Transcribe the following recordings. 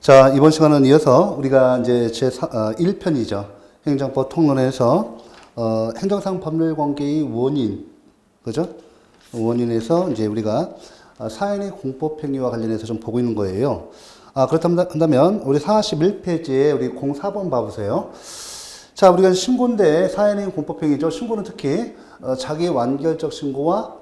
자, 이번 시간은 이어서 우리가 이제 제 1편이죠. 행정법 통론에서 행정상 법률 관계의 원인, 그죠? 원인에서 이제 우리가 사연의 공법 행위와 관련해서 좀 보고 있는 거예요. 그렇다면 우리 41페이지에 우리 04번 봐보세요. 자, 우리가 신고인데 사연의 공법 행위죠. 신고는 특히 자기 완결적 신고와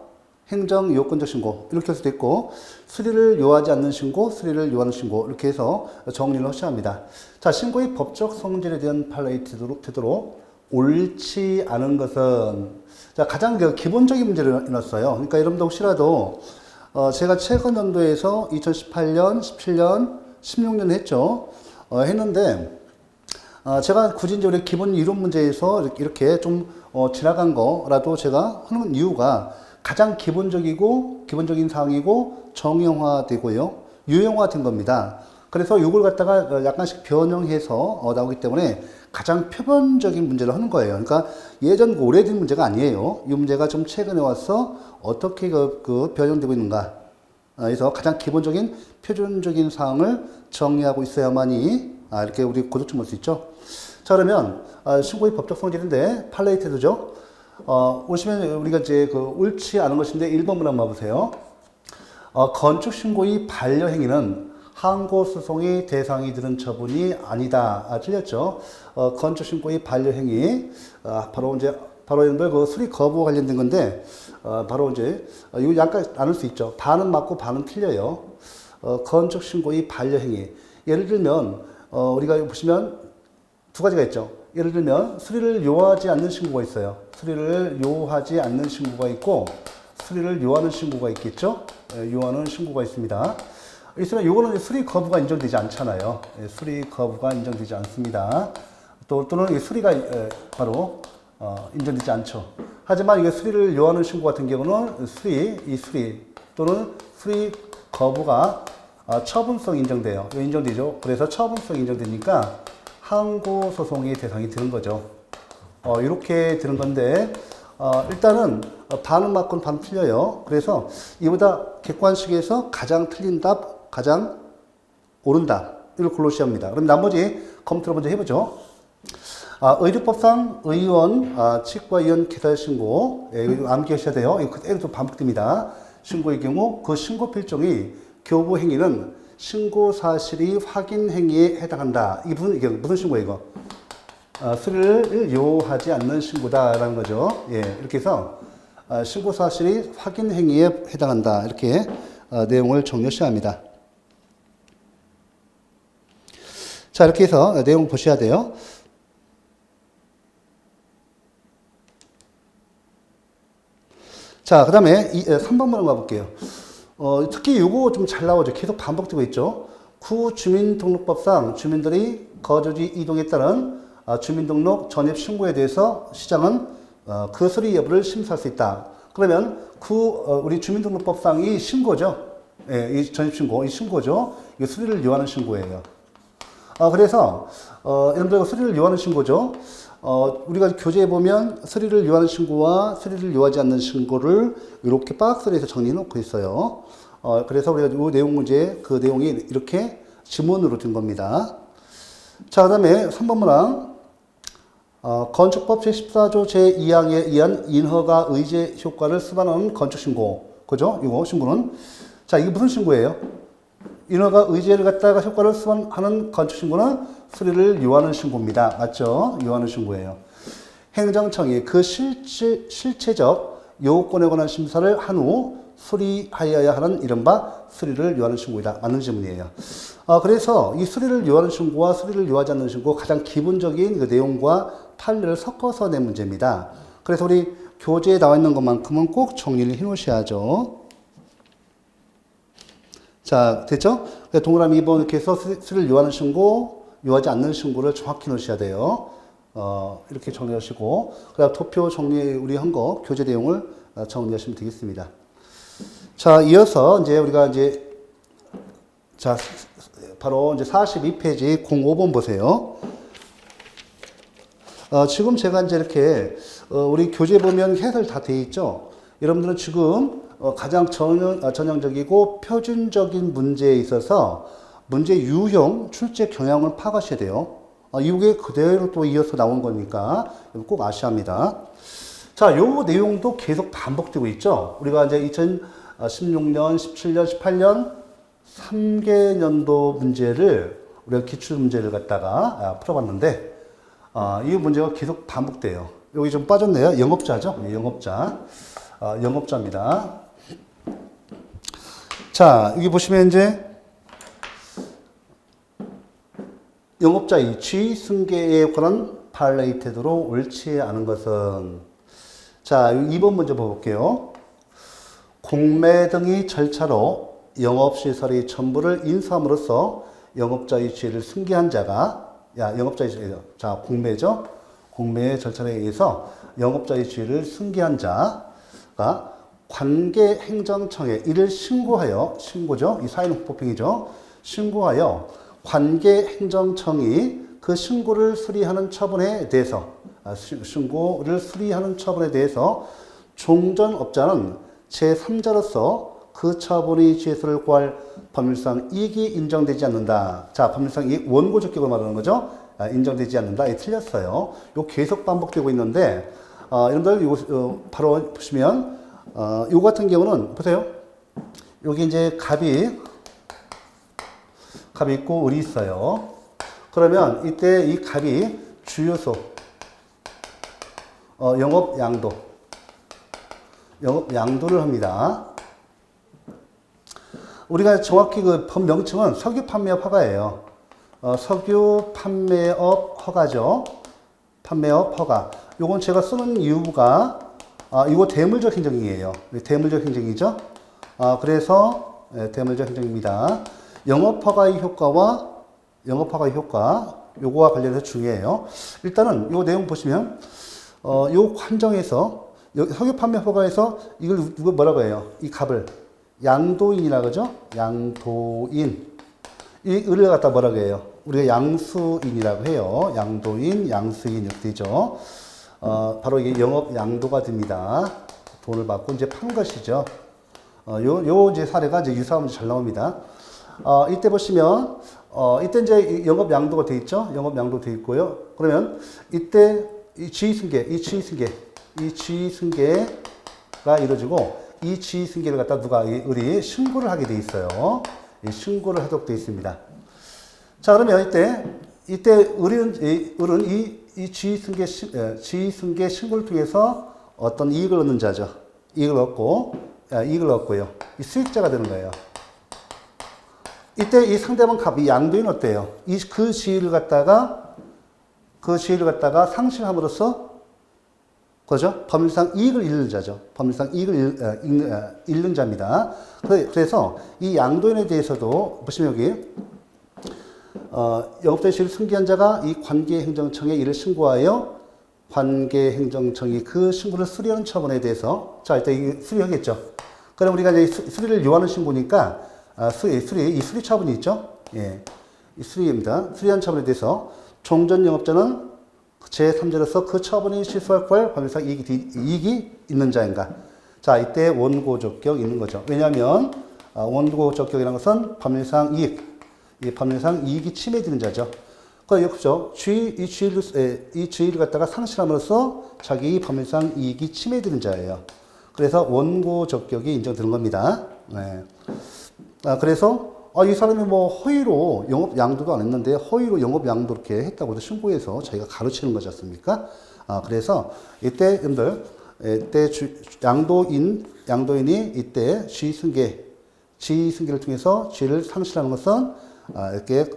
행정 요건적 신고 이렇게 할 수도 있고, 수리를 요하지 않는 신고, 수리를 요하는 신고 이렇게 해서 정리를 하셔야 합니다. 자, 신고의 법적 성질에 대한 판례의 태도로 옳지 않은 것은, 자, 가장 기본적인 문제를 일어났어요. 그러니까 여러분도 혹시라도 제가 최근 연도에서 2018년, 17년, 16년 했죠. 했는데 제가 굳이 이제 우리 기본 이론 문제에서 이렇게 좀 지나간 거라도 제가 하는 이유가 가장 기본적인 사항이고 정형화되고요, 유형화된 겁니다. 그래서 이걸 갖다가 약간씩 변형해서 나오기 때문에 가장 표본적인 문제를 하는 거예요. 그러니까 예전 오래된 문제가 아니에요. 이 문제가 좀 최근에 와서 어떻게 변형되고 있는가. 그래서 가장 기본적인 표준적인 사항을 정리하고 있어야만이 이렇게 우리 고득점 볼 수 있죠. 자, 그러면 신고의 법적 성질인데 판례의 태도죠. 오시면 우리가 이제 옳지 않은 것인데 1번문 한번 봐보세요. 건축 신고의 반려행위는 항고 소송의 대상이 되는 처분이 아니다. 틀렸죠. 건축 신고의 반려행위, 바로 여러분들 수리 거부와 관련된 건데, 바로 이제 이거 약간 나눌 수 있죠. 반은 맞고 반은 틀려요. 건축 신고의 반려행위. 예를 들면 우리가 보시면 두 가지가 있죠. 예를 들면 수리를 요하지 않는 신고가 있어요. 수리를 요하지 않는 신고가 있고, 수리를 요하는 신고가 있겠죠. 요하는 신고가 있습니다. 있으면 요거는 수리 거부가 인정되지 않잖아요. 수리 거부가 인정되지 않습니다. 또는 수리가 바로 인정되지 않죠. 하지만 이게 수리를 요하는 신고 같은 경우는 수리 또는 수리 거부가 처분성 인정돼요. 인정되죠. 그래서 처분성 인정되니까 항고 소송의 대상이 되는 거죠. 이렇게 되는 건데, 일단은 반은 맞고 반은 틀려요. 그래서 이보다 객관식에서 가장 틀린 답, 가장 옳은 답, 이걸 골라주셔야 그럼 나머지 검토를 먼저 해보죠. 의료법상 의원, 치과의원 개설 신고, 이거 암기하셔야 돼요. 이거 그대로 좀 반복됩니다. 신고의 경우 그 신고 필종이 교부 행위는 신고 사실이 확인 행위에 해당한다. 이게 무슨 신고예요, 이거? 수리를 요하지 않는 신고다라는 거죠. 예, 이렇게 해서 신고 사실이 확인 행위에 해당한다. 이렇게 내용을 정리하셔야 합니다. 자, 이렇게 해서 내용 보셔야 돼요. 자, 그 다음에 3번으로 가볼게요. 특히 요거 좀 잘 나오죠. 계속 반복되고 있죠. 구주민등록법상 주민들이 거주지 이동에 따른 주민등록 전입 신고에 대해서 시장은 그 수리 여부를 심사할 수 있다. 그러면 우리 주민등록법상이 신고죠. 예, 이 전입 신고, 이 신고죠. 이 수리를 요하는 신고예요. 그래서 여러분들 수리를 요하는 신고죠. 우리가 교재에 보면 수리를 요하는 신고와 수리를 요하지 않는 신고를 이렇게 박스로 해서 정리해 놓고 있어요. 그래서 우리가 이 내용 문제, 그 내용이 이렇게 지문으로 된 겁니다. 자, 그 다음에 3번 문항. 건축법 제14조 제2항에 의한 인허가 의제 효과를 수반하는 건축신고. 그죠? 이거 신고는. 자, 이게 무슨 신고예요? 인허가 의제를 갖다가 효과를 수반하는 건축신고는 수리를 요하는 신고입니다. 맞죠? 요하는 신고예요. 행정청이 그 실체적 요건에 관한 심사를 한 후 수리하여야 하는 이른바 수리를 요하는 신고이다. 맞는 질문이에요. 그래서 이 수리를 요하는 신고와 수리를 요하지 않는 신고 가장 기본적인 그 내용과 판례를 섞어서 낸 문제입니다. 그래서 우리 교재에 나와 있는 것만큼은 꼭 정리를 해 놓으셔야죠. 자, 됐죠? 동그라미 2번 이렇게 해서 수리를 요하는 신고, 요하지 않는 신고를 정확히 넣으셔야 돼요. 이렇게 정리하시고, 그 다음 도표 정리 우리 한 거, 교재 내용을 정리하시면 되겠습니다. 자, 이어서 이제 우리가 바로 이제 42페이지 05번 보세요. 지금 제가 이제 이렇게, 우리 교재 보면 해설 다 돼 있죠? 여러분들은 지금 가장 전형적이고 표준적인 문제에 있어서 문제 유형, 출제 경향을 파악하셔야 돼요. 이게 그대로 또 이어서 나온 거니까 꼭 아셔야 합니다. 자, 요 내용도 계속 반복되고 있죠. 우리가 이제 2016년, 17년, 18년 3개년도 문제를 우리가 기출 문제를 갖다가 풀어봤는데 이 문제가 계속 반복돼요. 여기 좀 빠졌네요. 영업자죠. 영업자. 영업자입니다. 자, 여기 보시면 이제 영업자의 지위 승계에 관한 발레이 태도로 옳지 않은 것은 자, 2번 문제 볼게요. 공매 등의 절차로 영업시설의 전부를 인수함으로써 영업자의 지위를 승계한 자가 영업자의 지위, 자, 공매죠. 공매의 절차에 의해서 영업자의 지위를 승계한 자가 관계행정청에 이를 신고하여, 신고죠. 이 사회는 폭행이죠. 신고하여 관계행정청이 그 신고를 수리하는 처분에 대해서 신고를 수리하는 처분에 대해서 종전업자는 제3자로서 그 처분의 죄수를 구할 법률상 이익이 인정되지 않는다. 자, 법률상 이익 원고 적격을 말하는 거죠. 인정되지 않는다. 틀렸어요. 요 계속 반복되고 있는데 여러분들 이거 바로 보시면 요 같은 경우는 보세요. 여기 이제 갑이 있고 을이 있어요. 그러면 이때 이 갑이 주요소, 영업 양도를 합니다. 우리가 정확히 그 법 명칭은 석유 판매업 허가예요. 석유 판매업 허가죠. 판매업 허가. 요건 제가 쓰는 이유가 이거 대물적 행정이에요. 대물적 행정이죠. 그래서 대물적 행정입니다. 영업허가의 효과와 영업허가의 효과 요거와 관련해서 중요해요. 일단은 요 내용 보시면 요 관정에서 석유 판매 허가에서 이걸 누가 뭐라고 해요? 이 갑을 양도인이라 그러죠? 양도인. 이 을을 갖다 뭐라고 해요? 우리가 양수인이라고 해요. 양도인, 양수인 이렇게 되죠. 바로 이게 영업 양도가 됩니다. 돈을 받고 이제 판 것이죠. 요 이제 사례가 이제 유사하면 잘 나옵니다. 이때 보시면, 이때 이제 영업 양도가 돼 있죠? 영업 양도 돼 있고요. 그러면 이때 이 지위승계가 이루어지고 이 지위승계를 갖다 누가, 을이 신고를 하게 돼 있어요. 신고를 하도록 돼 있습니다. 자, 그러면 이때 을은 이 지위승계 신고를 통해서 어떤 이익을 얻는 자죠. 이익을 얻고요. 이 수익자가 되는 거예요. 이때 이 상대방 갑, 이 양도인 어때요? 그 지위를 갖다가 상실함으로써 그죠? 법률상 이익을 잃는 자죠. 법률상 이익을 잃는 자입니다. 그래서 이 양도인에 대해서도 보시면 여기 영업자의 지위를 승계한 자가 이 관계행정청에 이를 신고하여 관계행정청이 그 신고를 수리하는 처분에 대해서 자, 일단 이게 수리하겠죠. 그럼 우리가 이제 수리를 요하는 신고니까 이 수리 처분이 있죠. 예, 이 수리입니다. 수리한 처분에 대해서 종전 영업자는 제3자로서 그 처분이 실수할 걸 법률상 이익이 있는 자인가. 자, 이때 원고 적격 있는 거죠. 왜냐하면 원고 적격이라는 것은 법률상 이익이 침해되는 자죠. 그렇죠. 이 주의를 갖다가 상실함으로써 자기 법률상 이익이 침해되는 자예요. 그래서 원고 적격이 인정되는 겁니다. 네. 그래서 이 사람이 뭐 허위로 영업 양도도 안 했는데 허위로 영업 양도 이렇게 했다고 신고해서 자기가 가르치는 거지 않습니까? 그래서 이때 여러분들 양도인이 이때 지위승계를 통해서 지위를 상실하는 것은 이렇게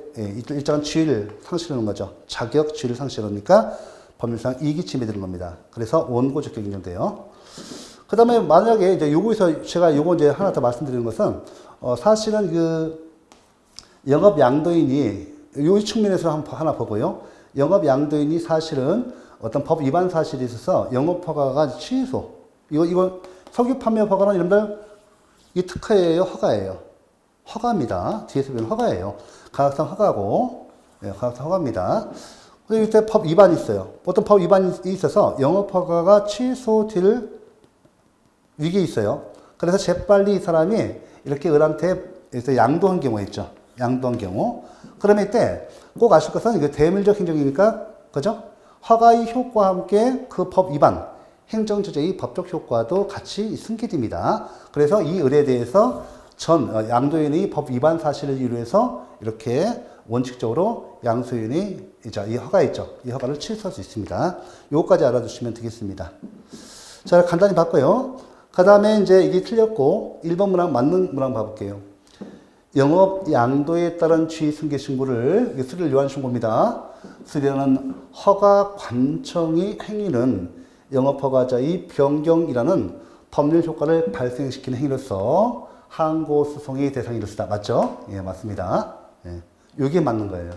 일정한 지위를 상실하는 거죠. 자격 지위를 상실하니까 법률상 이익이 침해되는 겁니다. 그래서 원고 적격 인정돼요. 그 다음에 만약에 이제 요거에서 제가 요거 이제 하나 더 말씀드리는 것은 사실은 그 영업 양도인이 요 측면에서 하나 보고요. 영업 양도인이 사실은 어떤 법 위반 사실이 있어서 영업 허가가 취소. 이거 석유 판매 허가는 여러분들 이 특허예요, 허가예요. 허가입니다. 뒤에서 보면 허가예요. 가격상 허가고, 가격상 허가입니다. 그리고 이때 법 위반이 있어요. 어떤 법 위반이 있어서 영업 허가가 취소될 위기에 있어요. 그래서 재빨리 이 사람이 이렇게 을한테 양도한 경우가 있죠. 양도한 경우. 그러면 이때 꼭 아실 것은 이게 대물적 행정이니까, 그죠? 허가의 효과와 함께 그 법 위반, 행정처제의 법적 효과도 같이 승계됩니다. 그래서 이 의뢰에 대해서 양도인의 법 위반 사실을 이유해서 이렇게 원칙적으로 양수인이 이 허가 있죠. 이 허가를 취소할 수 있습니다. 요거까지 알아두시면 되겠습니다. 자, 간단히 봤고요. 그 다음에 이제 이게 틀렸고 1번 문항 맞는 문항 봐볼게요. 영업 양도에 따른 취의 승계 신고를, 이게 수리를 요한 신고입니다. 수리하는 허가 관청의 행위는 영업허가자의 변경이라는 법률 효과를 발생시키는 행위로서 항고소송의 대상이로서다. 맞죠? 예, 맞습니다. 예, 이게 맞는 거예요.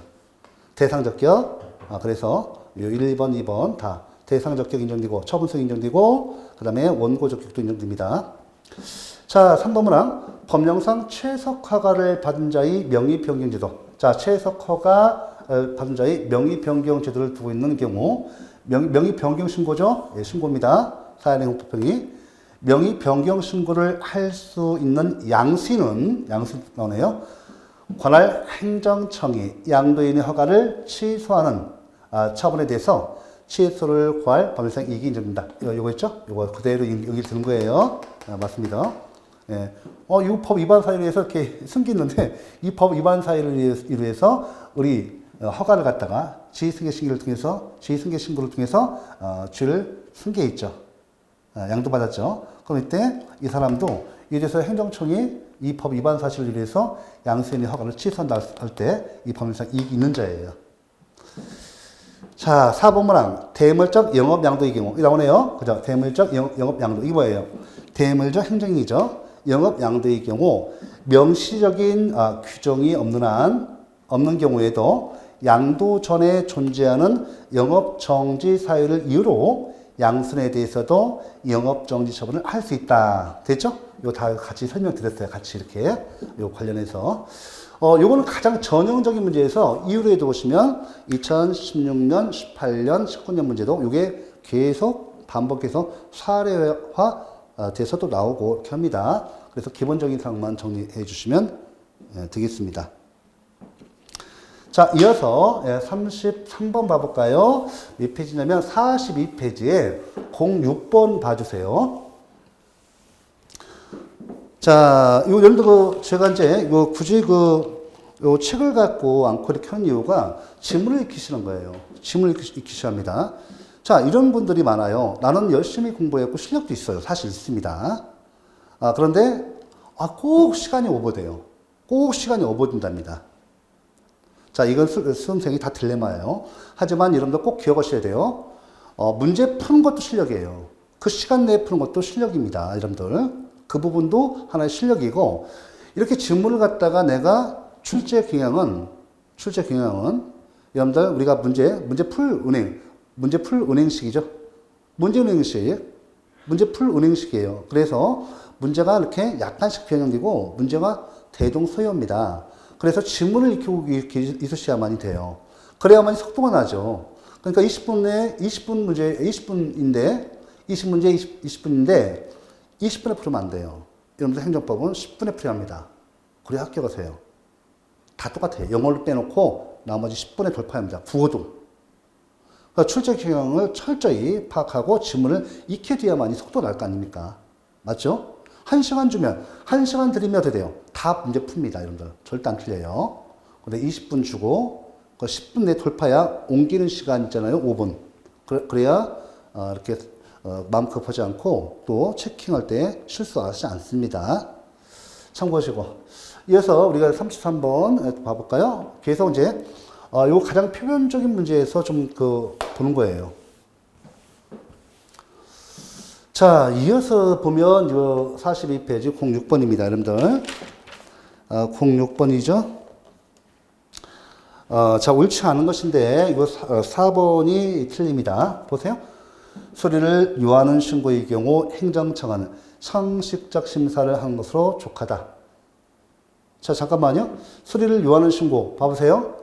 대상적격. 그래서 1번, 2번 다 대상적격 인정되고 처분성 인정되고 그 다음에 원고적격도 인정됩니다. 자, 3번 문항. 법령상 최석허가를 받은 자의 명의변경제도. 자, 최석허가 받은 자의 명의변경제도를 두고 있는 경우 명의변경 신고죠. 예, 신고입니다. 사회행 형법형이. 명의변경 신고를 할 수 있는 양수인은, 양수 나오네요. 관할 행정청이 양도인의 허가를 취소하는 처분에 대해서 취소를 구할 법률상 이익이 인정된다. 이거 있죠? 이거 그대로 여기 드는 거예요. 맞습니다. 예. 이 법 위반 사유로 해서 이렇게 숨겼는데, 이 법 위반 사유를 위해서 우리 허가를 갖다가 지휘승계 신고를 통해서 죄를 승계했죠. 양도받았죠. 그럼 이때 이 사람도 이래서 행정청이 이 법 위반 사실을 위해서 양수인의 허가를 취소한다 할 때 이 법률상 이익이 있는 자예요. 자, 4번 문항. 대물적 영업 양도의 경우. 이 나오네요. 그죠? 대물적 영업 양도. 이게 뭐예요? 대물적 행정이죠. 영업 양도의 경우 명시적인 규정이 없는 경우에도 양도 전에 존재하는 영업 정지 사유를 이유로 양순에 대해서도 영업 정지 처분을 할 수 있다. 됐죠? 이거 다 같이 설명드렸어요. 같이 이렇게 요 관련해서. 요거는 가장 전형적인 문제에서 이유로 보시면 2016년, 18년, 19년 문제도 요게 계속 반복해서 사례화 돼서도 나오고 이렇게 합니다. 그래서 기본적인 사항만 정리해 주시면 되겠습니다. 자, 이어서 33번 봐볼까요? 몇 페이지냐면 42페이지에 06번 봐주세요. 자, 예를 들어 제가 이제 굳이 요 책을 갖고 않고 이렇게 하는 이유가 지문을 익히시는 거예요. 지문을 익히셔야 합니다. 자, 이런 분들이 많아요. 나는 열심히 공부했고 실력도 있어요. 사실 있습니다. 그런데 꼭 시간이 오버돼요. 꼭 시간이 오버된답니다. 자, 이건 수험생이 다 딜레마예요. 하지만 여러분들 꼭 기억하셔야 돼요. 문제 푸는 것도 실력이에요. 그 시간 내에 푸는 것도 실력입니다. 여러분들. 그 부분도 하나의 실력이고, 이렇게 질문을 갖다가 내가 출제 경향은 여러분들 우리가 문제 풀 은행식이죠. 문제 풀 은행식이에요. 그래서 문제가 이렇게 약간씩 변형되고 문제가 대동소이합니다. 그래서 지문을 익히고 있으셔야만이 돼요. 그래야만이 속도가 나죠. 그러니까 20분인데 20분에 풀면 안 돼요. 여러분들 행정법은 10분에 풀어야 합니다. 그래야 합격하세요. 다 똑같아요. 영어를 빼놓고 나머지 10분에 돌파합니다. 국어도. 그러니까 출제 경향을 철저히 파악하고 지문을 익혀둬야만이 속도가 날 거 아닙니까? 맞죠? 1시간 주면 1시간 드리면 돼요. 다 문제 풉니다. 여러분들. 절대 안 틀려요. 근데 20분 주고 그 10분 내 돌파야 옮기는 시간 있잖아요. 5분. 그래야 이렇게 마음 급하지 않고 또 체킹할 때 실수하지 않습니다. 참고하시고. 이어서 우리가 33번 봐볼까요? 계속 이제 요 가장 표면적인 문제에서 좀 보는 거예요. 자, 이어서 보면 요 42페이지 06번입니다. 여러분들. 06번이죠. 자, 옳지 않은 것인데 이거 4번이 틀립니다. 보세요. 수리를 요하는 신고의 경우 행정청은 상식적 심사를 하는 것으로 족하다. 자, 잠깐만요. 수리를 요하는 신고 봐보세요.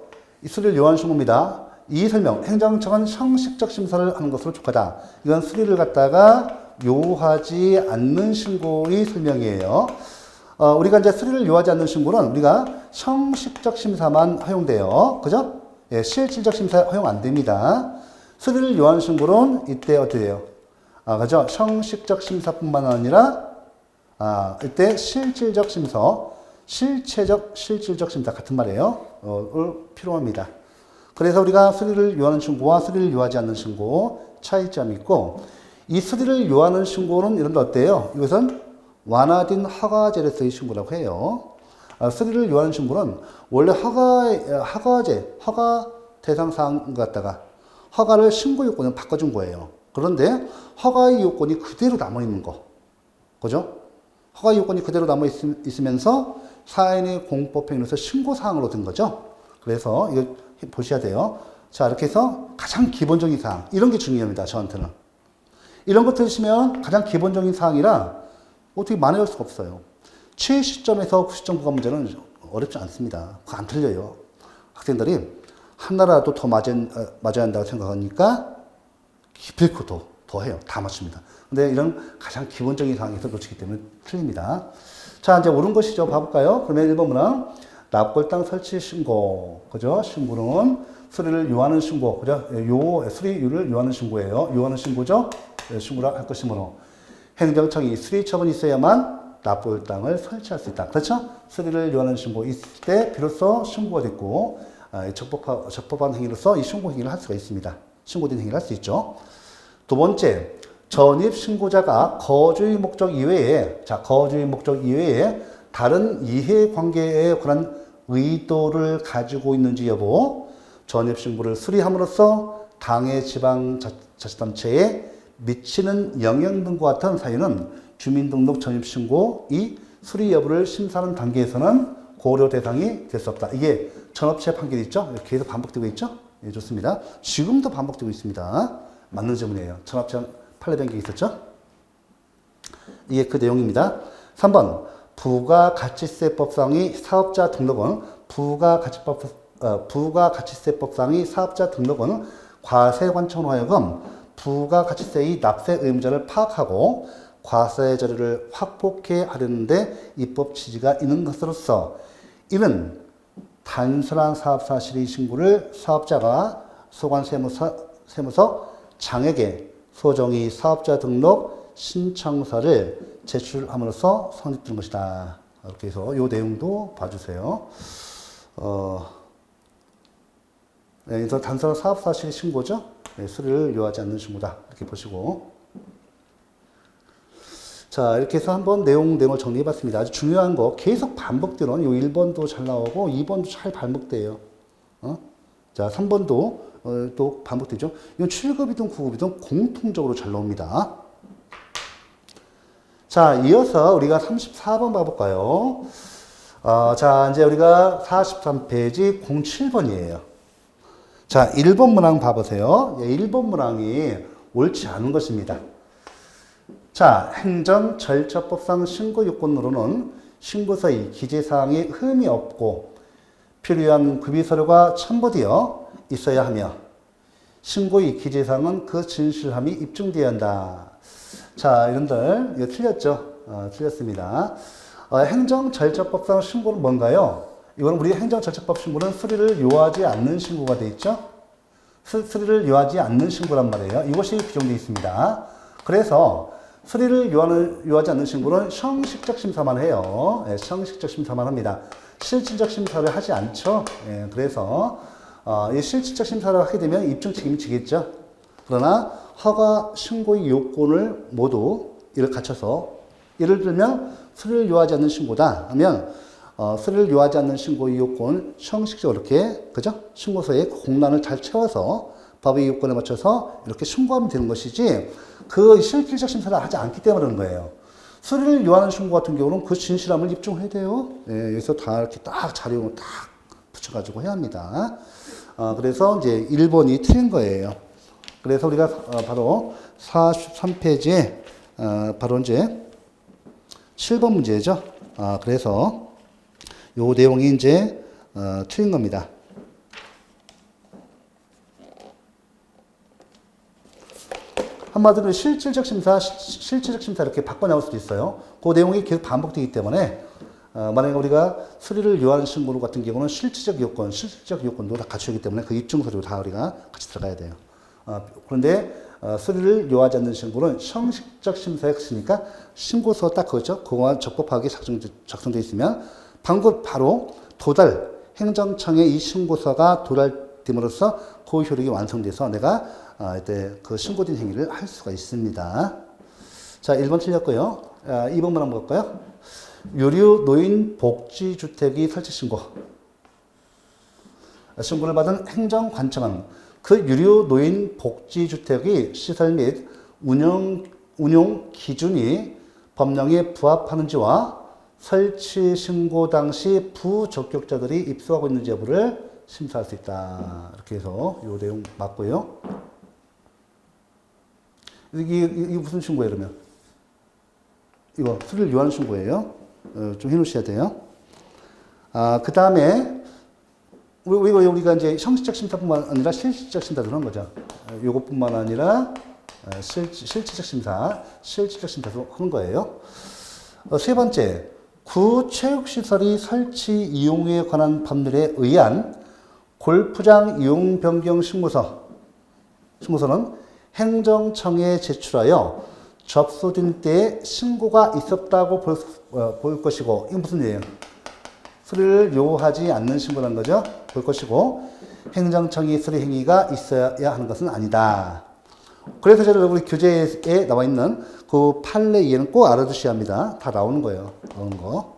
이 수리를 요하는 신고입니다. 이 설명, 행정청은 상식적 심사를 하는 것으로 족하다. 이건 수리를 갖다가 요하지 않는 신고의 설명이에요. 우리가 이제 수리를 요하지 않는 신고는 우리가 형식적 심사만 허용돼요. 그죠? 예, 실질적 심사 허용 안 됩니다. 수리를 요하는 신고는 이때 어떻게 돼요? 그죠? 형식적 심사뿐만 아니라, 이때 실질적 심사, 실질적 심사 같은 말이에요. 필요합니다. 그래서 우리가 수리를 요하는 신고와 수리를 요하지 않는 신고 차이점이 있고, 이 수리를 요하는 신고는 이런 데 어때요? 이것은 완화된 허가제를 쓰인 신고라고 해요. 수리를 요하는 신고는 원래 허가 대상 사항 갖다가 허가를 신고 요건을 바꿔준 거예요. 그런데 허가의 요건이 그대로 남아있는 거. 그죠? 허가 요건이 그대로 남아있으면서 사인의 공법행위로서 신고사항으로 된 거죠. 그래서 이거 보셔야 돼요. 자, 이렇게 해서 가장 기본적인 사항. 이런 게 중요합니다. 저한테는. 이런 거 들으시면 가장 기본적인 사항이라 어떻게 만회할 수가 없어요. 70점에서 90점 구간 문제는 어렵지 않습니다. 그거 안 틀려요. 학생들이 하나라도 더 맞아야 한다고 생각하니까 기필코 더 해요. 다 맞춥니다. 근데 이런 가장 기본적인 상황에서 놓치기 때문에 틀립니다. 자, 이제 옳은 것이죠. 봐볼까요? 그러면 1번 문항. 납골당 설치 신고. 그죠? 신고는 수리를 요하는 신고. 그죠? 수리를 요하는 신고예요. 요하는 신고죠? 신고라 할 것이므로. 행정청이 수리 처분이 있어야만 납골당을 설치할 수 있다. 그렇죠? 수리를 요하는 신고 있을 때 비로소 신고가 됐고, 적법한 행위로서 이 신고 행위를 할 수가 있습니다. 신고된 행위를 할 수 있죠. 두 번째, 전입 신고자가 거주의 목적 이외에, 거주의 목적 이외에 다른 이해관계에 관한 의도를 가지고 있는지 여부, 전입 신고를 수리함으로써 당해 지방자치단체에 미치는 영향 등과 같은 사유는 주민등록 전입 신고 이 수리 여부를 심사하는 단계에서는 고려 대상이 될 수 없다. 이게 전업체 판결이 있죠? 계속 반복되고 있죠? 예, 좋습니다. 지금도 반복되고 있습니다. 맞는 질문이에요. 전업체 판례 변경이 있었죠? 이게 그 내용입니다. 3번. 부가가치세법상의 사업자 등록은 부가가치세법상의 사업자 등록은 과세관청으로 하여금 부가가치세의 납세 의무자를 파악하고 과세 자료를 확보케 하려는데 입법 취지가 있는 것으로서 이는 단순한 사업 사실의 신고를 사업자가 소관세무서 장에게 소정의 사업자 등록 신청서를 제출함으로써 성립된 것이다. 이렇게 해서 이 내용도 봐주세요. 그래서 단순한 사업 사실의 신고죠. 수리를 요하지 않는 신고다. 이렇게 보시고. 자, 이렇게 해서 한번 내용을 정리해봤습니다. 아주 중요한 거, 계속 반복되는, 요 1번도 잘 나오고, 2번도 잘 반복돼요. 자, 3번도, 또 반복되죠. 이건 7급이든 9급이든 공통적으로 잘 나옵니다. 자, 이어서 우리가 34번 봐볼까요? 자, 이제 우리가 43페이지 07번이에요. 자, 1번 문항 봐보세요. 1번 문항이 옳지 않은 것입니다. 자, 행정절차법상 신고 요건으로는 신고서의 기재사항에 흠이 없고 필요한 구비서류가 첨부되어 있어야 하며 신고의 기재사항은 그 진실함이 입증되어야 한다. 자, 이런들 이거 틀렸죠? 틀렸습니다. 행정절차법상 신고는 뭔가요? 이건 우리 행정절차법 신고는 수리를 요하지 않는 신고가 되어 있죠? 수리를 요하지 않는 신고란 말이에요. 이것이 규정되어 있습니다. 그래서 수리를 요하지 않는 신고는 형식적 심사만 해요. 예, 형식적 심사만 합니다. 실질적 심사를 하지 않죠. 예, 그래서 이 실질적 심사를 하게 되면 입증 책임이 지겠죠. 그러나 허가 신고의 요건을 모두 이를 갖춰서 예를 들면 수리를 요하지 않는 신고다 하면 수리를 요하지 않는 신고의 요건 형식적으로 이렇게 그죠? 신고서에 공란을 잘 채워서 법의 요건에 맞춰서 이렇게 신고하면 되는 것이지 그 실질적 심사를 하지 않기 때문에 그런 거예요. 수리를 요하는 신고 같은 경우는 그 진실함을 입증해야 돼요. 예, 여기서 다 이렇게 딱 자료를 딱 붙여가지고 해야 합니다. 그래서 이제 1번이 틀린 거예요. 그래서 우리가 바로 43페이지에 바로 이제 7번 문제죠. 그래서 요 내용이 이제 틀린 겁니다. 한마디로 실질적 심사 이렇게 바꿔 나올 수도 있어요. 그 내용이 계속 반복되기 때문에 만약에 우리가 수리를 요하는 신고 같은 경우는 실질적 요건도 다 갖추기 때문에 그 입증 서류 다 우리가 같이 들어가야 돼요. 그런데 수리를 요하지 않는 신고는 형식적 심사에 그치니까 신고서 딱 그거죠. 그거와 적법하게 작성되어 있으면 방금 바로 행정청에 이 신고서가 도달됨으로써 그 효력이 완성돼서 내가 이때 그 신고된 행위를 할 수가 있습니다. 자, 1번 틀렸고요. 2번만 한번 볼까요? 유류 노인 복지주택이 설치 신고. 신고를 받은 행정관청은 그 유류 노인 복지주택의 시설 및 운용 기준이 법령에 부합하는지와 설치 신고 당시 부적격자들이 입소하고 있는지 여부를 심사할 수 있다. 이렇게 해서 이 내용 맞고요. 이게 무슨 신고예요, 그러면? 이거 수리를 요하는 신고예요. 좀 해놓으셔야 돼요. 그 다음에 우리가 이제 형식적 심사뿐만 아니라 실질적 심사도 하는 거죠. 요것뿐만 아니라 실질적 심사도 하는 거예요. 세 번째, 구체육시설이 설치 이용에 관한 법률에 의한 골프장 이용 변경 신고서는 행정청에 제출하여 접수된 때에 신고가 있었다고 볼 것이고, 이건 무슨 얘기예요? 수리를 요하지 않는 신고라는 거죠. 볼 것이고, 행정청이 수리 행위가 있어야 하는 것은 아니다. 그래서 제가 우리 교재에 나와 있는 그 판례 이해는 꼭 알아두셔야 합니다. 다 나오는 거예요. 나오는 거.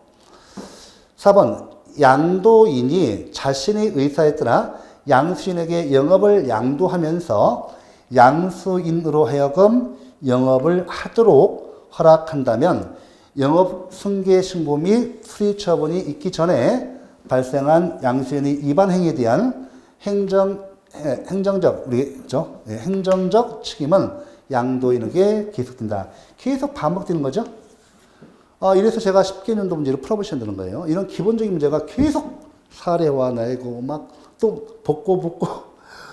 4번, 양도인이 자신의 의사에 따라 양수인에게 영업을 양도하면서 양수인으로 하여금 영업을 하도록 허락한다면 영업 승계 신고 및 수리 처분이 있기 전에 발생한 양수인의 위반 행위에 대한 행정적 책임은 양도인에게 계속된다. 계속 반복되는 거죠. 이래서 제가 10개년도 문제를 풀어보셔야 되는 거예요. 이런 기본적인 문제가 계속 사례와 나이고 막 또 복고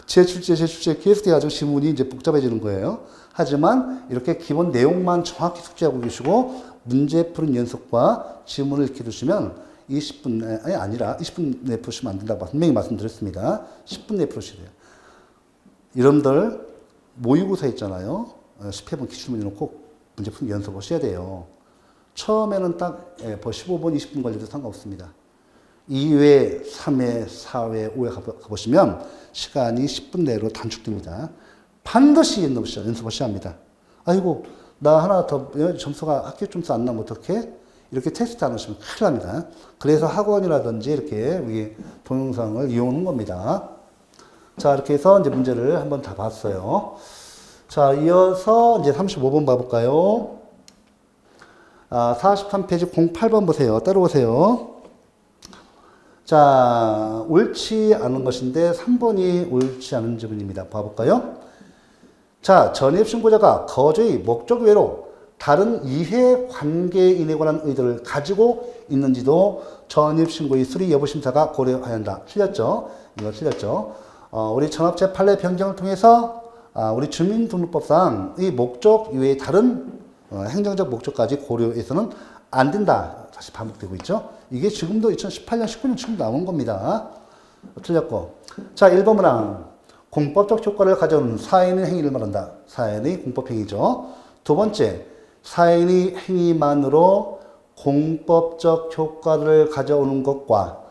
제출제 계속 돼가지고 지문이 이제 복잡해지는 거예요. 하지만 이렇게 기본 내용만 정확히 숙지하고 계시고 문제 푸는 연습과 지문을 이렇게 두시면 20분이 아니라 20분 내에 푸시면 안 된다고 분명히 말씀드렸습니다. 10분 내에 푸셔야 돼요. 여러분들 모의고사 있잖아요. 10회분 기출문제 놓고 문제 푸는 연습 하셔야 돼요. 처음에는 딱 15분, 20분 걸려도 상관없습니다. 2회, 3회, 4회, 5회 가보시면 시간이 10분 내로 단축됩니다. 반드시 연습하셔야 합니다. 아이고, 나 하나 더 점수가 학교 점수 안 나면 어떡해? 이렇게 테스트 안 하시면 큰일 납니다. 그래서 학원이라든지 이렇게 우리 동영상을 이용하는 겁니다. 자, 이렇게 해서 이제 문제를 한번 다 봤어요. 자, 이어서 이제 35번 봐볼까요? 43페이지 08번 보세요. 따라오세요. 자, 옳지 않은 것인데 3번이 옳지 않은 지문입니다. 봐볼까요? 자, 전입신고자가 거주의 목적 외로 다른 이해 관계인에 관한 의도를 가지고 있는지도 전입신고의 수리 여부 심사가 고려해야 한다. 틀렸죠? 이거 틀렸죠? 우리 전업체 판례 변경을 통해서 우리 주민등록법상 이 목적 이외의 다른 행정적 목적까지 고려해서는 안 된다. 다시 반복되고 있죠. 이게 지금도 2018년, 19년 처음 나온 겁니다. 틀렸고. 자, 1번 문항. 공법적 효과를 가져오는 사인의 행위를 말한다. 사인의 공법행위죠. 두 번째, 사인의 행위만으로 공법적 효과를 가져오는 것과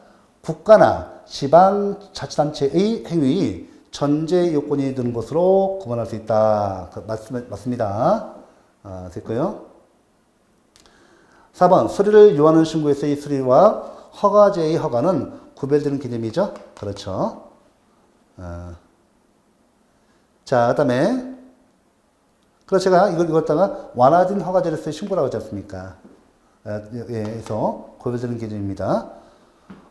국가나 지방자치단체의 행위, 전제 요건이 되는 것으로 구분할 수 있다. 맞습니다. 됐고요. 4번, 수리를 요하는 신고에서의 수리와 허가제의 허가는 구별되는 개념이죠. 그렇죠. 자, 그 다음에, 그래서 제가 이걸 갖다가 완화된 허가제로서의 신고라고 하지 않습니까? 그래서 구별되는 개념입니다.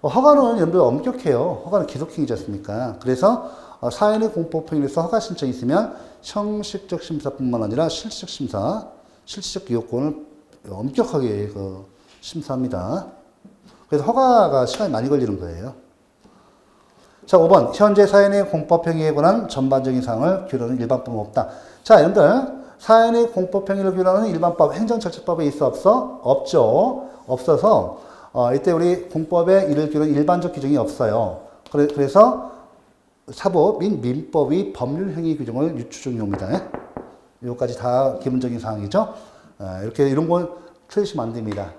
허가는 여러분들 엄격해요. 허가는 기속행위지 않습니까? 그래서 사인의 공법행위에서 허가 신청이 있으면 형식적 심사뿐만 아니라 실질적 심사, 실질적 요건을 엄격하게 심사합니다. 그래서 허가가 시간이 많이 걸리는 거예요. 자, 5번. 현재 사인의 공법행위에 관한 전반적인 사항을 규정하는 일반법은 없다. 자, 여러분들 사인의 공법행위를 규정하는 일반법, 행정절차법에 있어 없어? 없죠. 없어서 이때 우리 공법에 이를 기는 일반적 규정이 없어요. 그래서 사법 및 민법의 법률 행위 규정을 유추 중요합니다. 요까지 다 기본적인 사항이죠. 이렇게 이런 건 틀리시면 안 됩니다.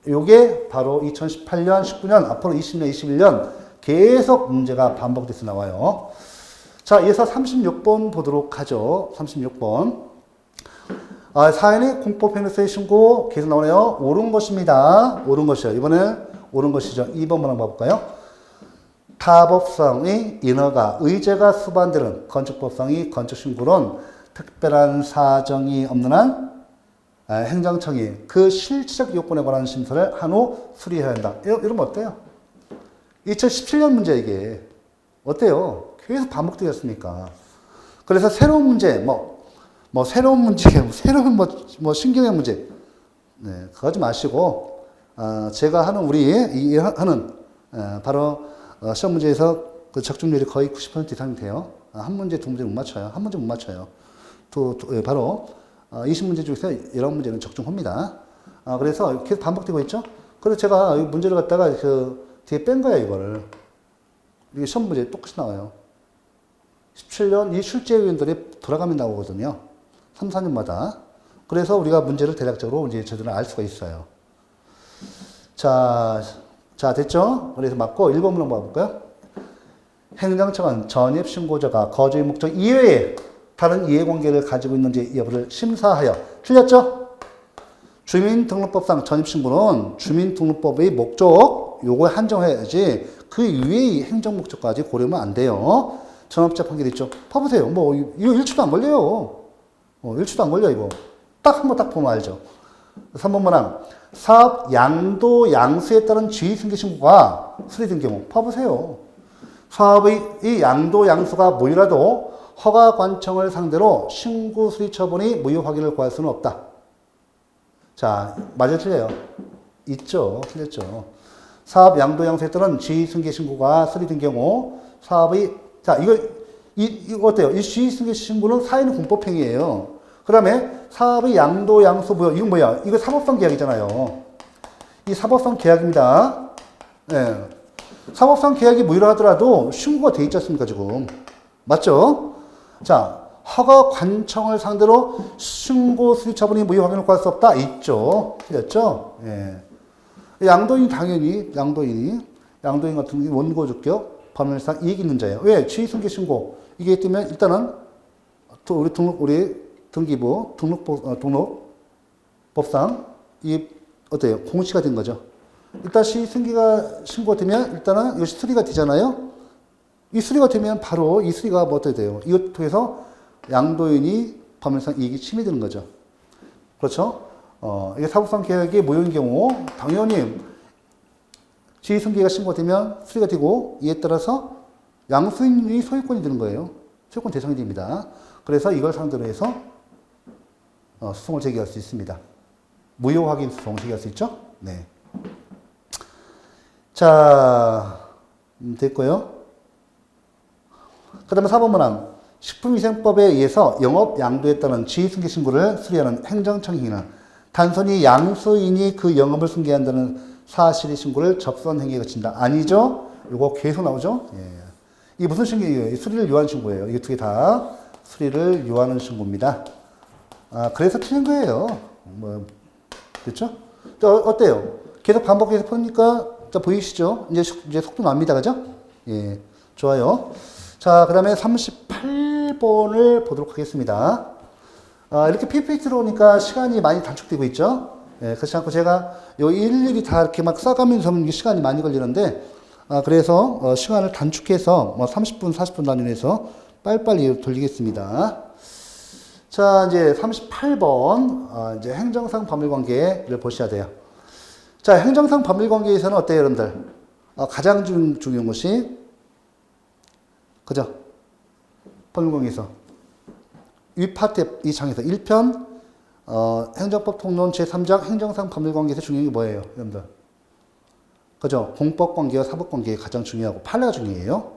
요게 바로 2018년, 19년, 앞으로 20년, 21년 계속 문제가 반복돼서 나와요. 자, 이어서 36번 보도록 하죠. 36번. 사연이 공법행위서의 신고 계속 나오네요. 옳은 것입니다. 옳은 것이요. 이번에는 옳은 것이죠. 2번 한번 봐볼까요? 타법상의 인허가, 의제가 수반되는 건축법상의 건축신고론 특별한 사정이 없는 한 행정청이 그 실질적 요건에 관한 심사를 한 후 수리해야 한다. 이러면 어때요? 2017년 문제 이게. 어때요? 계속 반복되었습니까? 그래서 새로운 문제, 새로운 문제, 새로운 신경의 문제. 네, 그거 하지 마시고, 제가 하는, 바로, 시험 문제에서 그 적중률이 거의 90% 이상이 돼요. 한 문제, 두 문제 못 맞춰요. 한 문제 못 맞춰요. 바로, 20문제 중에서 11문제는 적중합니다. 그래서 계속 반복되고 있죠? 그래서 제가 이 문제를 갖다가 뒤에 뺀 거예요, 이거를. 이게 시험 문제 똑같이 나와요. 17년 이 출제위원들이 돌아가면 나오거든요. 3, 4년마다. 그래서 우리가 문제를 대략적으로 이제 저들은 알 수가 있어요. 자, 됐죠? 그래서 맞고 1번 문항 봐볼까요? 행정청은 전입신고자가 거주의 목적 이외에 다른 이해관계를 가지고 있는지 여부를 심사하여. 틀렸죠? 주민등록법상 전입신고는 주민등록법의 목적, 요거에 한정해야지 그 이외의 행정목적까지 고려하면 안 돼요. 전업자 판결 있죠? 봐보세요. 이거 1초도 안 걸려요. 1초도 안 걸려, 이거. 한번 딱 보면 알죠. 3번 문항. 사업 양도 양수에 따른 지위승계신고가 수리된 경우. 봐보세요. 사업의 이 양도 양수가 모유라도 허가관청을 상대로 신고 수리 처분이 무효 확인을 구할 수는 없다. 자, 맞아요, 틀려요? 있죠. 틀렸죠. 사업 양도 양수에 따른 지위승계신고가 수리된 경우 사업의 이거 어때요? 이 지위승계신고는 사인의 공법행위예요. 그 다음에 사업의 양도 양수 무효. 이건 뭐야? 이거 사법상 계약이잖아요. 이 사법상 계약입니다. 네. 사법상 계약이 무효라 하더라도 신고가 돼 있지 않습니까, 지금? 맞죠? 자, 허가관청을 상대로 신고 수리 처분이 무효 확인을 구할 수 없다. 있죠. 틀렸죠? 예. 양도인 당연히 양도인 같은 경우 원고주격 법률상 이익 있는 자예요. 왜? 지위승계 신고 이게 있다면 일단은 우리 등기부 등록법상 이 어때요? 공시가 된 거죠. 일단 지위승계가 신고되면 일단은 이것이 수리가 되잖아요. 이 수리가 되면 바로 이 수리가 어떻게 돼요? 이것 통해서 양도인이 법률상 이익이 침해되는 거죠. 그렇죠? 이게 사법상 계약이 무효인 경우 당연히 지위승계가 신고되면 수리가 되고 이에 따라서 양수인이 소유권이 되는 거예요. 소유권 대상이 됩니다. 그래서 이걸 상대로 해서 소송을 제기할 수 있습니다. 무효 확인 소송 제기할 수 있죠? 네. 자, 됐고요. 그 다음에 4번 문항. 식품위생법에 의해서 영업 양도에 따른 지위승계 신고를 수리하는 행정청행위는 단순히 양수인이 그 영업을 승계한다는 사실의 신고를 접수한 행위에 그친다. 아니죠? 이거 계속 나오죠? 예. 이게 무슨 신고예요? 수리를 요하는 신고예요. 이게 두 개 다 수리를 요하는 신고입니다. 그래서 틀린 거예요. 그렇죠? 어때요? 계속 반복해서 푸니까 보이시죠? 이제 속도 납니다. 그죠? 예. 좋아요. 자, 그 다음에 38번을 보도록 하겠습니다. 이렇게 PPT로 오니까 시간이 많이 단축되고 있죠? 예, 그렇지 않고 제가 요 일일이 다 이렇게 막 써가면서 하면 시간이 많이 걸리는데, 그래서 시간을 단축해서 30분, 40분 단위로 빨리빨리 돌리겠습니다. 자, 이제 38번, 이제 행정상 법률관계를 보셔야 돼요. 자, 행정상 법률관계에서는 어때요, 여러분들? 가장 중요한 것이, 그죠? 법률관계에서. 위 파트 이 장에서 1편, 행정법 통론 제3장 행정상 법률관계에서 중요한 게 뭐예요, 여러분들? 그죠? 공법관계와 사법관계가 가장 중요하고, 판례가 중요해요.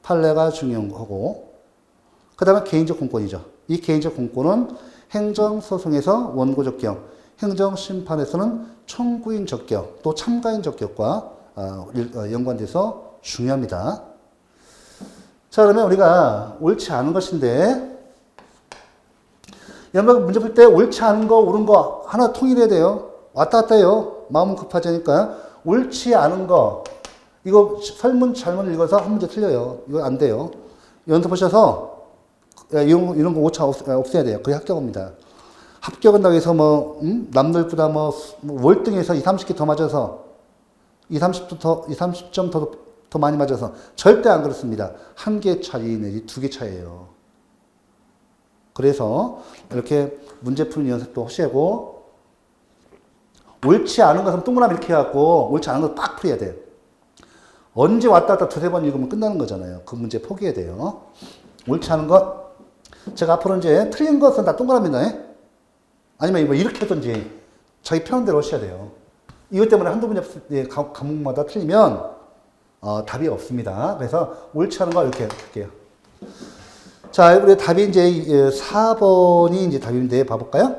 판례가 중요한 거고, 그 다음에 개인적 공권이죠. 이 개인적 공권은 행정소송에서 원고적경, 행정심판에서는 청구인 적격 또 참가인 적격과 연관돼서 중요합니다. 자, 그러면 우리가 옳지 않은 것인데, 여러분 문제 풀 때 옳지 않은 거, 옳은 거 하나 통일해야 돼요. 왔다 갔다 해요. 마음은 급하자니까. 옳지 않은 거, 이거 설문 잘못 읽어서 한 문제 틀려요. 이거 안 돼요. 연습하셔서 이런 거 오차 없애야 돼요. 그게 합격입니다. 합격한다고 해서 남들보다 월등해서 20, 30개 더 맞아서 30점 더 많이 맞아서 절대 안 그렇습니다. 한 개 차이 내지 두 개 차이예요. 그래서 이렇게 문제 푸는 연습도 하시고, 옳지 않은 것은 동그라미 이렇게 해갖고 옳지 않은 것 빡 풀어야 돼요. 언제 왔다 갔다 두세 번 읽으면 끝나는 거잖아요. 그 문제 포기해야 돼요. 옳지 않은 것, 제가 앞으로 이제 틀린 것은 다 동그라미네. 아니면 뭐 이렇게 하든지 자기 편한 대로 하셔야 돼요. 이것 때문에 한두 문제 과목마다 틀리면 답이 없습니다. 그래서 옳지 않은 거 이렇게 할게요. 자, 우리 답이 이제 4번이 이제 답인데 봐볼까요?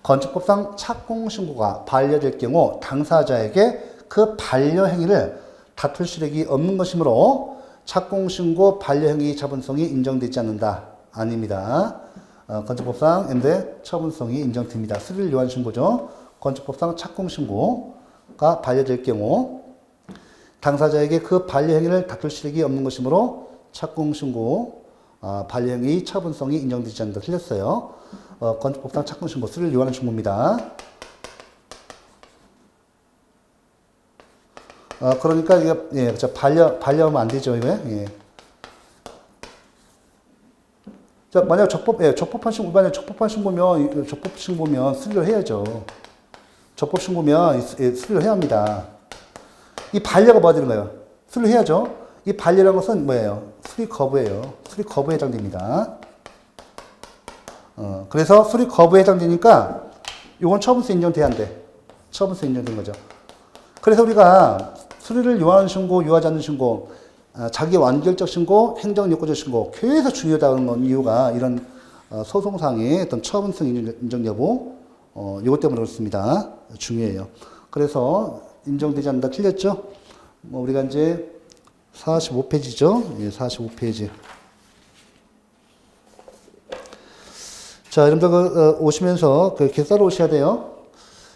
건축법상 착공신고가 반려될 경우 당사자에게 그 반려행위를 다툴 시력이 없는 것이므로 착공신고 반려행위 처분성이 인정되지 않는다. 아닙니다. 건축법상 처분성이 인정됩니다. 스릴 요한 신고죠. 건축법상 착공신고가 반려될 경우 당사자에게 그 반려행위를 다툴 시력이 없는 것이므로 착공신고 반려행위 처분성이 인정되지 않는다. 틀렸어요. 건축법상 착공신고 스릴 요한 신고입니다. 그러니까 이게 반려하면 안 되죠. 예. 자, 만약 적법한 신고면 수리를 해야죠. 적법 신고면 수리를 해야 합니다. 이 반려가 뭐가 되는 거예요? 수리를 해야죠. 이 반려라는 것은 뭐예요? 수리 거부예요. 수리 거부에 해당됩니다. 그래서 수리 거부에 해당되니까 이건 처분서 인정돼야 안 돼. 처분서 인정된 거죠. 그래서 우리가 수리를 요하는 신고, 요하지 않는 신고, 자기 완결적 신고, 행정요건적 신고, 계속 중요하다는 건 이유가 이런 소송상의 어떤 처분성 인정 여부, 이것 때문에 그렇습니다. 중요해요. 그래서 인정되지 않는다. 틀렸죠? 우리가 이제 45페이지죠? 예, 45페이지. 자, 여러분들 오시면서 이렇게 썰어 오셔야 돼요.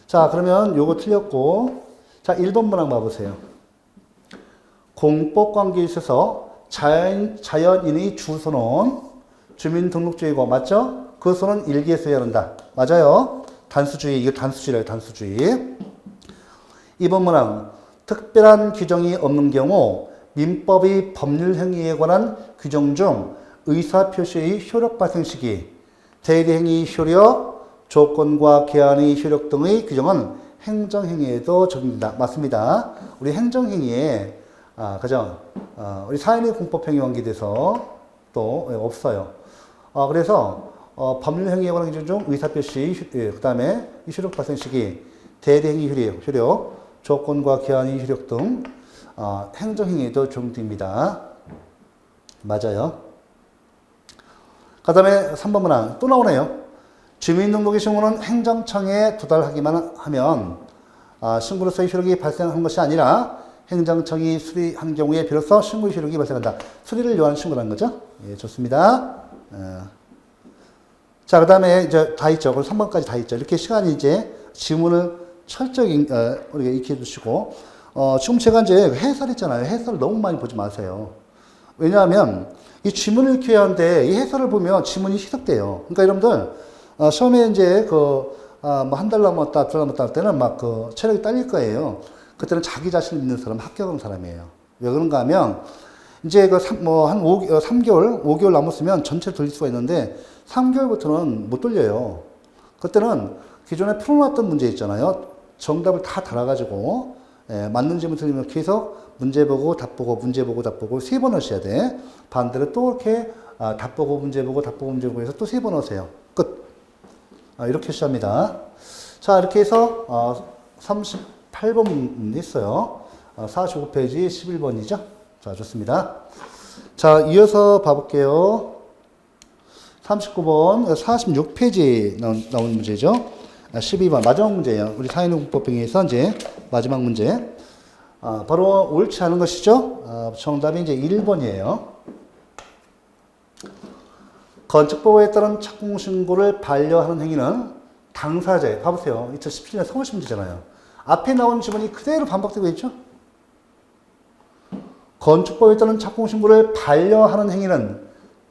자, 그러면 요거 틀렸고, 자, 1번 문항 봐보세요. 공법관계에 있어서 자연인의 주소는 주민등록주의고, 맞죠? 그 소는 일기에 써야 한다. 맞아요. 단수주의, 이거 단수주의래요, 단수주의. 2번 문항. 특별한 규정이 없는 경우 민법의 법률 행위에 관한 규정 중 의사표시의 효력 발생 시기, 대리행위 효력, 조건과 개안의 효력 등의 규정은 행정행위에도 적용된다. 맞습니다. 우리 행정행위에, 그죠? 우리 사인의 공법행위 관계돼서 또 없어요. 그래서, 법률행위에 관한 규정 중 의사표시, 그 다음에 효력 발생 시기, 대리행위 효력, 조건과 개안의 효력 등, 행정행위에도 적용됩니다. 맞아요. 그 다음에 3번 문항 또 나오네요. 주민등록의 신고는 행정청에 도달하기만 하면 신고로서의 효력이 발생한 것이 아니라 행정청이 수리한 경우에 비로소 신고의 효력이 발생한다. 수리를 요하는 신고라는 거죠. 예, 좋습니다. 자, 그 다음에 이제 다 있죠. 그럼 3번까지 다 있죠. 이렇게 시간이 이제 지문을 철저히 우리가 익혀 두시고, 지금 제가 이제 해설했잖아요. 해설 너무 많이 보지 마세요. 왜냐하면 이 지문을 익혀야 하는데 이 해설을 보면 지문이 희석돼요. 그러니까 여러분들 시험에 이제 뭐 한 달 남았다, 두 달 남았다 할 때는 막 체력이 딸릴 거예요. 그때는 자기 자신 믿는 사람, 합격한 사람이에요. 왜 그런가 하면 이제 한 3개월, 5개월 남았으면 전체를 돌릴 수가 있는데 3개월부터는 못 돌려요. 그때는 기존에 풀어놨던 문제 있잖아요. 정답을 다 달아가지고 맞는 질문 틀리면 계속 문제 보고 답 보고 문제 보고 답 보고 3번 하셔야 돼. 반대로 또 이렇게 답 보고 문제 보고 답 보고 문제 보고 해서 또 3번 하세요. 끝. 이렇게 시작합니다. 자, 이렇게 해서 38번 있어요. 45페이지 11번이죠. 자, 좋습니다. 자, 이어서 봐볼게요. 39번, 46페이지 나온 문제죠. 12번 마지막 문제예요. 우리 사회농법빙에서 이제 마지막 문제. 바로 옳지 않은 것이죠. 정답이 이제 1번이에요. 건축법에 따른 착공신고를 반려하는 행위는 당사자의, 봐보세요. 2017년 서울시 문제잖아요. 앞에 나온 지문이 그대로 반복되고 있죠. 건축법에 따른 착공신고를 반려하는 행위는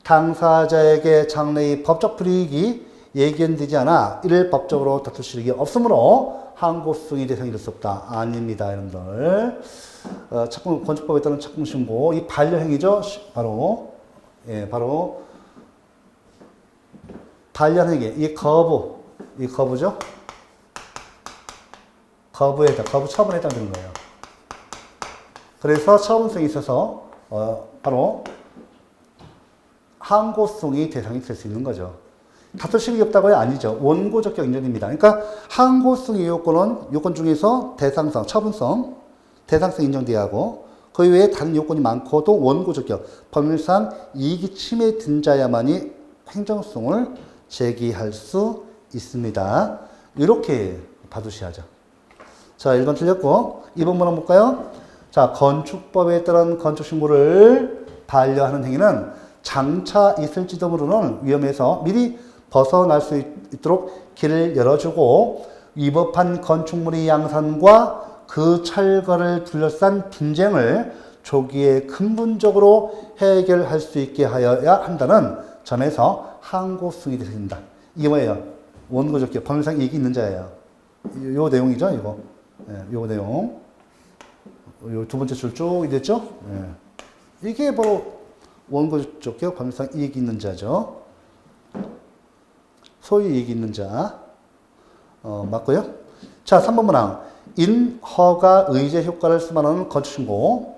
당사자에게 장래의 법적 불이익이 예견되지 않아 이를 법적으로 다툴 실익이 없으므로 항고성이 대상이 될 수 없다. 아닙니다, 여러분들. 건축법에 따른 착공신고, 이 반려행위죠. 바로, 바로, 반려행위. 이 거부죠. 거부 처분에 해당되는 거예요. 그래서 처분성이 있어서, 바로, 항고성이 대상이 될 수 있는 거죠. 다툴 실익이 없다고요? 아니죠. 원고적격 인정입니다. 그러니까 항고성의 요건 중에서 대상성, 처분성, 대상성 인정돼야 하고 그 외에 다른 요건이 많고도 원고적격, 법률상 이익이 침해된 자야만이 행정성을 제기할 수 있습니다. 이렇게 봐두셔야죠. 자, 1번 틀렸고 2번 한번 볼까요? 자, 건축법에 따른 건축신고를 반려하는 행위는 장차 있을지도 모르는 위험에서 미리 벗어날 수 있도록 길을 열어주고 위법한 건축물의 양산과 그 철거를 둘러싼 분쟁을 조기에 근본적으로 해결할 수 있게 하여야 한다는 점에서 항고성이 되습니다. 이게 뭐예요? 원고적격, 법률상 이익이 있는 자예요. 요 내용이죠, 이거. 요 내용. 요 두 번째 줄 쭉 됐죠? 이게 바로 원고적격, 법률상 이익이 있는 자죠. 소유 이익이 있는 자. 맞고요. 자, 3번 문항. 인허가 의제 효과를 수반하는 건축신고.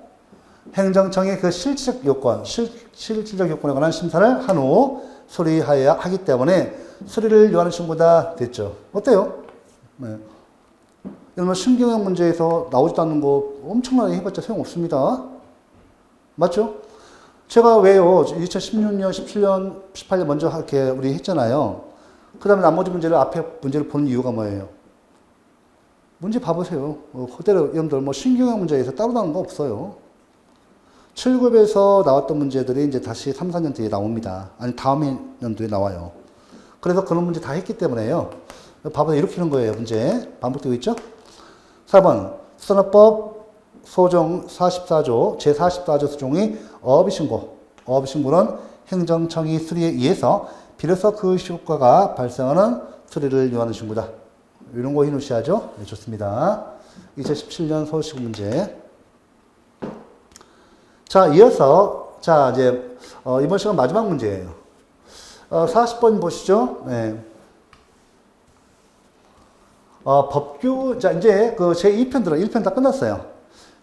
행정청의 그 실질적 요건에 관한 심사를 한 후 수리하여야 하기 때문에 수리를 요하는 신고다 됐죠. 어때요? 네. 여러분, 신경영 문제에서 나오지도 않는 거 엄청나게 해봤자 소용없습니다. 맞죠? 제가 왜요? 2016년, 17년, 18년 먼저 이렇게 우리 했잖아요. 그 다음에 나머지 문제를 앞에 문제를 보는 이유가 뭐예요? 문제 봐보세요. 그대로 여러분들 뭐 신경영 문제에서 따로 나온 거 없어요. 7급에서 나왔던 문제들이 이제 다시 3, 4년 뒤에 나옵니다. 아니, 다음 연도에 나와요. 그래서 그런 문제 다 했기 때문에요. 봐보세요. 이렇게 하는 거예요. 문제. 반복되고 있죠? 4번. 수산업법 소정 44조, 제44조 수종의 어업신고. 어업신고는 행정청이 수리에 의해서 비로소 그 효과가 발생하는 수리를 요하는 신고다. 이런 거 해놓으셔야죠. 네, 좋습니다. 2017년 서울시급 문제. 자, 이어서, 자, 이제, 이번 시간 마지막 문제예요. 40번 보시죠. 네. 법규, 자, 이제 그 제2편 1편 다 끝났어요.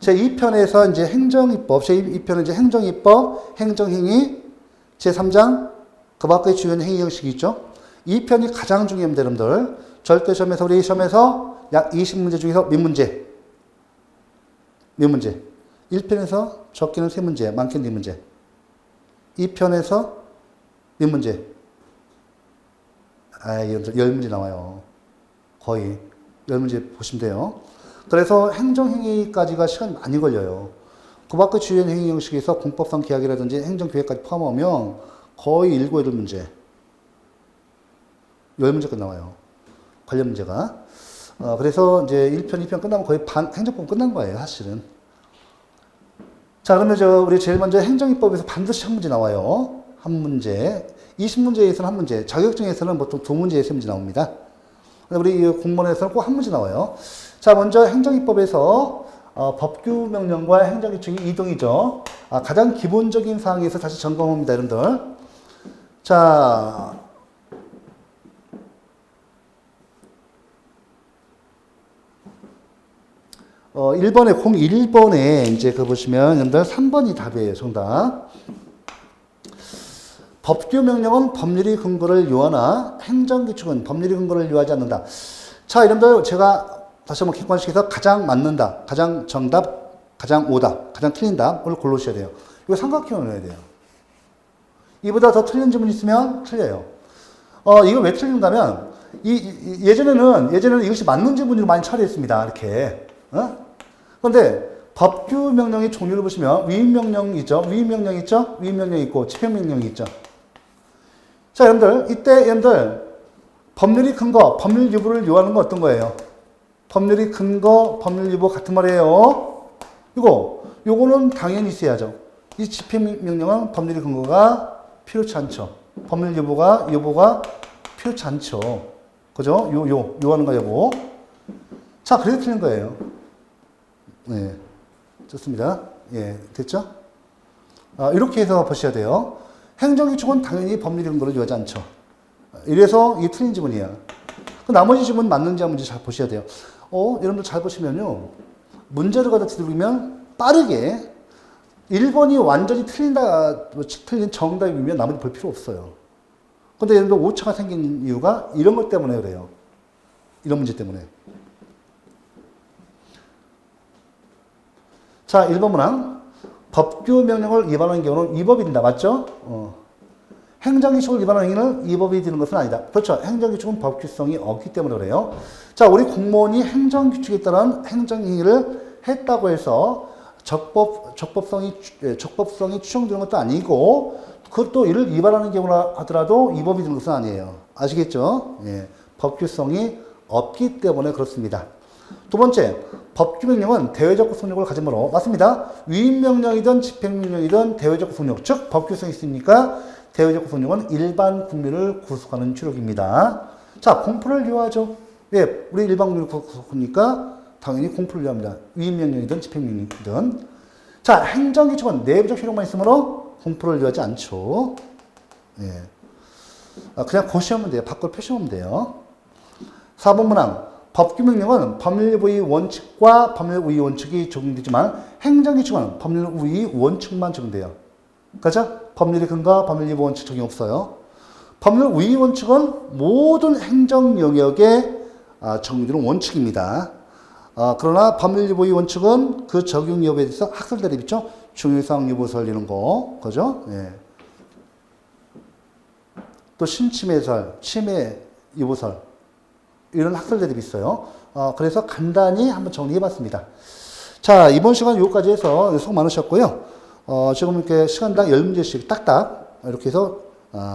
제2편에서 이제 행정입법, 제2편은 이제 행정입법, 행정행위, 제3장, 그 밖의 주요 행위 형식이 있죠. 2편이 가장 중요합니다, 여러분들. 절대시험에서, 우리 시험에서 약 20문제 중에서 몇 문제? 1편에서 적게는 3문제, 많게는 4문제. 2편에서 몇 문제? 여러분들 10문제 나와요. 거의 10문제 보시면 돼요. 그래서 행정행위까지가 시간이 많이 걸려요. 그 밖의 주요 행위 형식에서 공법상 계약이라든지 행정계획까지 포함하면 거의 7, 8문제. 10문제까지 나와요. 관련 문제가. 그래서 이제 1편, 2편 끝나면 거의 행정법 끝난 거예요, 사실은. 자, 그러면 우리 제일 먼저 행정입법에서 반드시 한 문제 나와요. 한 문제. 20문제에서는 한 문제. 자격증에서는 보통 2문제에 3문제 나옵니다. 우리 공무원에서는 꼭 한 문제 나와요. 자, 먼저 행정입법에서 법규 명령과 행정규칙이 이동이죠. 가장 기본적인 사항에서 다시 점검합니다, 여러분들. 자, 어, 01번에 이제 그 보시면 여러분들 3번이 답이에요, 정답. 법규 명령은 법률의 근거를 요하나 행정규칙은 법률의 근거를 요하지 않는다. 자, 여러분들 제가 다시 한번 객관식에서 가장 맞는다, 가장 정답, 가장 오답, 가장 틀린다, 그걸 고르셔야 돼요. 이거 삼각형을 넣어야 돼요. 이보다 더 틀린 질문이 있으면 틀려요. 이거 왜 틀린다면 예전에는 이것이 맞는 지문으로 많이 처리했습니다. 이렇게. 그런데 법규 명령의 종류를 보시면 위임 명령 있죠. 위임 명령 있죠. 위임 명령 있고 집행 명령이 있죠. 자, 여러분들 이때 여러분들 법률이 근거, 법률 유보를 요하는 건 어떤 거예요? 법률이 근거, 법률 유보 같은 말이에요. 요거는 당연히 있어야죠. 이 집행 명령은 법률이 근거가 필요치 않죠. 법률 유보가 필요치 않죠. 그죠? 요하는 거 여보. 자, 그래서 틀린 거예요. 네. 좋습니다. 예, 됐죠? 이렇게 해서 보셔야 돼요. 행정규칙은 당연히 법률 근거를 요하지 않죠. 이래서 이게 틀린 지문이야. 그 나머지 지문 맞는지 안 맞는지 잘 보셔야 돼요. 여러분들 잘 보시면요. 문제를 갖다 들으면 빠르게 1번이 완전히 틀린 정답이면 나머지 볼 필요 없어요. 근데 여러분들 오차가 생긴 이유가 이런 것 때문에 그래요. 이런 문제 때문에. 자, 1번 문항. 법규 명령을 위반하는 경우는 위법이 된다. 맞죠? 행정규칙을 위반하는 행위는 위법이 되는 것은 아니다. 그렇죠. 행정규칙은 법규성이 없기 때문에 그래요. 자, 우리 공무원이 행정규칙에 따른 행정행위를 했다고 해서 적법성이 추정되는 것도 아니고, 그것도 이를 위반하는 경우라 하더라도 위법이 되는 것은 아니에요. 아시겠죠? 예. 법규성이 없기 때문에 그렇습니다. 두 번째, 법규명령은 대외적 구속력을 가지므로, 맞습니다. 위임명령이든 집행명령이든 대외적 구속력, 즉 법규성이 있으니까 대외적 구속력은 일반 국민을 구속하는 주력입니다. 자, 공포를 요하죠. 예, 우리 일반 국민을 구속하니까 당연히 공포를 요합니다. 위임명령이든 집행명령이든. 자, 행정규칙은 내부적 효력만 있으므로 공포를 요하지 않죠. 예. 그냥 고시하면 돼요. 밖으로 표시하면 돼요. 4번 문항. 법규명령은 법률부의 원칙과 법률우위 원칙이 적용되지만 행정규칙은 법률우위 원칙만 적용돼요. 그죠? 법률의 근거, 법률유보 원칙 적용 없어요. 법률우위 원칙은 모든 행정 영역에 적용되는 원칙입니다. 그러나 법률유보의 원칙은 그 적용 여부에 대해서 학설 대립 있죠? 중요성 유보설 이런 거, 그죠? 예. 또 신침해설, 침해 유보설 이런 학설 대립이 있어요. 그래서 간단히 한번 정리해 봤습니다. 자, 이번 시간 여기까지 해서 수고 많으셨고요. 지금 이렇게 시간당 10문제씩 딱딱 이렇게 해서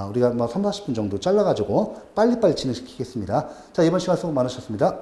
우리가 뭐 3, 40분 정도 잘라가지고 빨리빨리 진행시키겠습니다. 자, 이번 시간 수고 많으셨습니다.